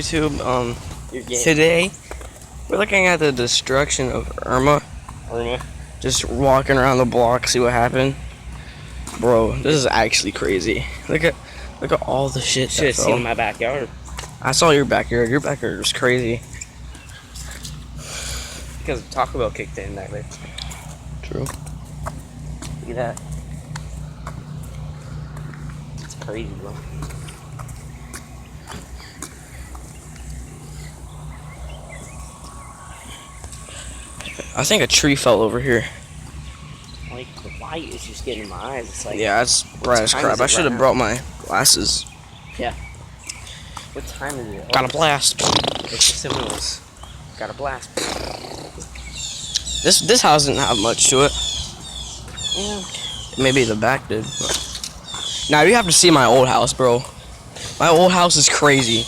YouTube, today we're looking at the destruction of Irma. Just walking around the block, see what happened. Bro, this is actually crazy. Look at all the shit Should have that seen fell. my backyard. I saw your backyard. Your backyard was crazy. Because Taco Bell kicked in back there. True. Look at that. It's crazy, bro. I think a tree fell over here. Like, the light is just getting in my eyes. It's like, Yeah, it's bright as time crap. is I it should have right brought my glasses. what time is it? Got a blast. It's the signals. Got a blast. This house didn't have much to it. Yeah. Maybe the back did. But. Now you have to see my old house, bro. My old house is crazy.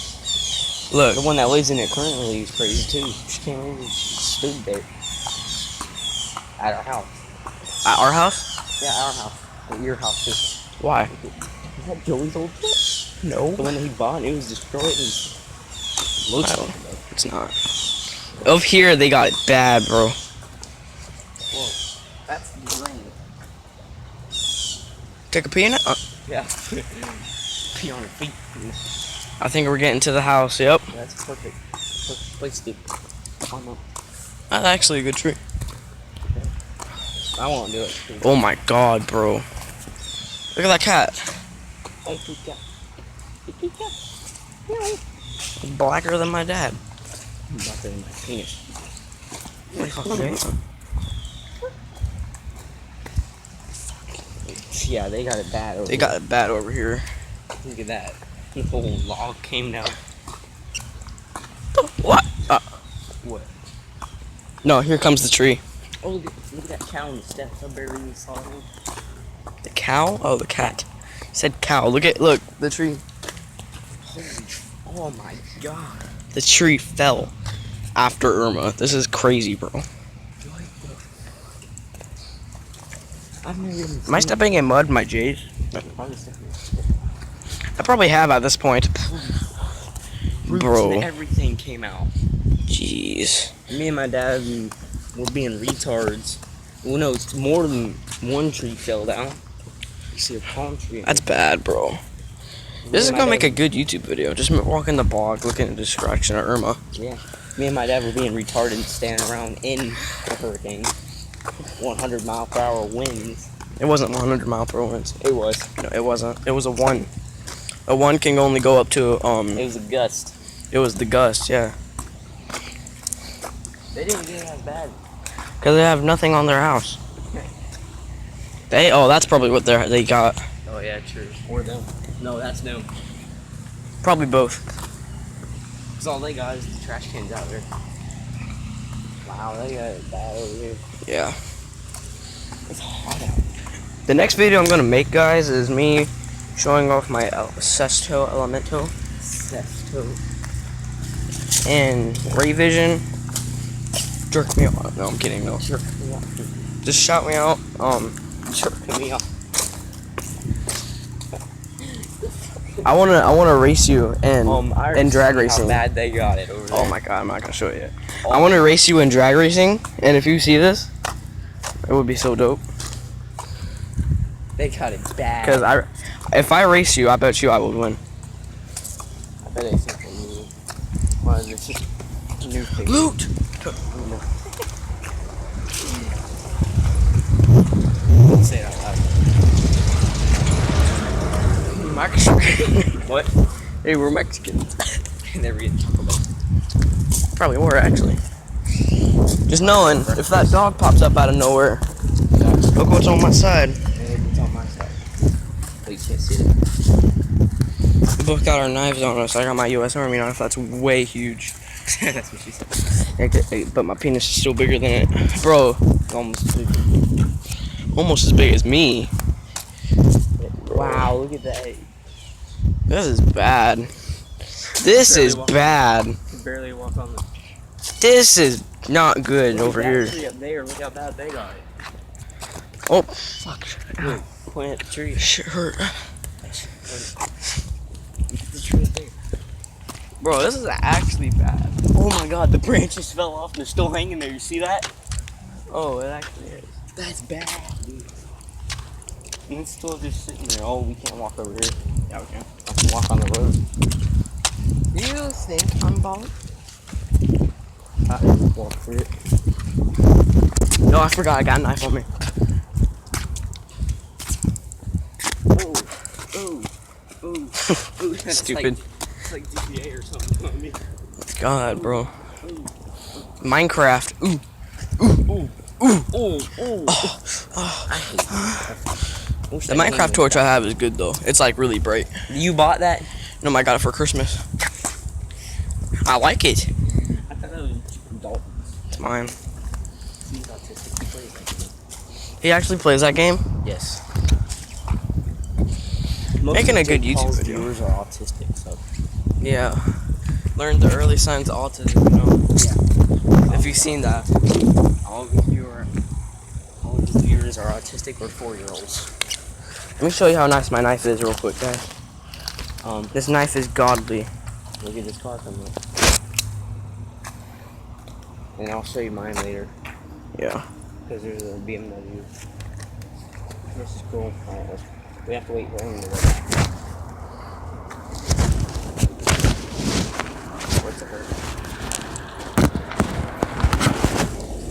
Look. The one that lives in it currently is crazy too. She can't even stood there. At our house. At our house? Yeah, our house. At your house too. Why? Is that Joey's old truck? No. The one that he bought and it was destroyed. And looks like it, though. It's not. Over here, they got it bad, bro. Whoa. That's green. Take a pee in it? Yeah. Pee on her feet. I think we're getting to the house, yep. That's perfect. Perfect place to climb up. That's actually a good tree. I won't do it. Oh my god, bro. Look at that cat. Hey, good cat. Good cat. It's blacker than my dad. I'm about to in my penis. Okay. Yeah, they got it bad over They got it bad over here. Look at that. The whole log came down. What? What? No, here comes the tree. Oh, look at that cow on the steps. I barely even saw him. The cow? Oh, the cat. You said cow. Look, the tree. Holy, oh my god. The tree fell after Irma. This is crazy, bro. I've never even Am I stepping in mud, my J's? I probably have at this point. Roots Bro. and everything came out. Jeez. Me and my dad were being retards. Well, no, it's more than one tree fell down. You see a palm tree. That's bad, bro. This is gonna make a good YouTube video. Just walking the block, looking at the destruction of Irma. Yeah. Me and my dad were being retarded, standing around in the hurricane. 100-mile-per-hour winds. It wasn't 100-mile-per-hour winds. It was. No, it wasn't. It was a 1. A 1 can only go up to, It was a gust. It was the gust, yeah. They didn't get it as bad. Because they have nothing on their house. That's probably what they got. Oh, yeah, true. Or them. No, that's them. Probably both. Because all they got is the trash cans out there. Wow, they got it bad over here. Yeah. It's hot out. The next video I'm gonna make, guys, is me showing off my Sesto Elemento Sesto. and Ray Vision. Jerk me off. No, I'm kidding. No. Jerk me off. Just shout me out. Jerk me off. I wanna race you in drag racing. How bad they got it over there. Oh my god, I'm not gonna show it yet. I wanna race you in drag racing, and if you see this, it would be so dope. They got it bad. Because if I race you, I bet you I would win. I bet it's something new. Well, it's just new thing. Loot! Don't say it out loud. Mexican. What? Hey, we're Mexicans. They were getting Taco Bell. Probably were, actually. Just knowing, if that dog pops up out of nowhere, look what's on my side. It's on my side. But you can't see it. We both got our knives on us. I got my U.S. Army knife. That's way huge. That's what she said. But my penis is still bigger than it. Bro, Almost big. almost as big as me. Wow, look at that. This is bad. This is bad. You can barely walk on the. This is not good over here. Tree up there. Look how bad they got it. Oh, fuck. Look, point at the tree. Shit hurt. The tree up there. Bro, this is actually bad. Oh my god, the branches fell off. They're still hanging there. You see that? Oh, it actually is. That's bad, dude. And it's still just sitting there. Oh, we can't walk over here. Yeah, we can. I can walk on the road. You think I'm bald? I walk through it. No, I forgot. I got a knife on me. Oh, oh, oh, oh. That's Stupid. It's like GTA or something. I mean. God, bro. Ooh. Minecraft. Ooh. Ooh, ooh, ooh. I hate Minecraft. The Minecraft torch I have is good though. It's like really bright. You bought that? No, I got it for Christmas. I like it. I thought that was Dalton's. It's mine. He's autistic. He plays that game. He actually plays that game. Yes. Making a good YouTube video. Viewers are autistic, so. Yeah. Learned the early signs of autism, you know. Yeah. If you've seen that. All of the viewers are autistic or 4-year-olds. Let me show you how nice my knife is real quick, guys. This knife is godly. Look at this car coming up. And I'll show you mine later. Yeah. Because there's a BMW. This is cool. Alright, we have to wait for him to work. What's it hurt?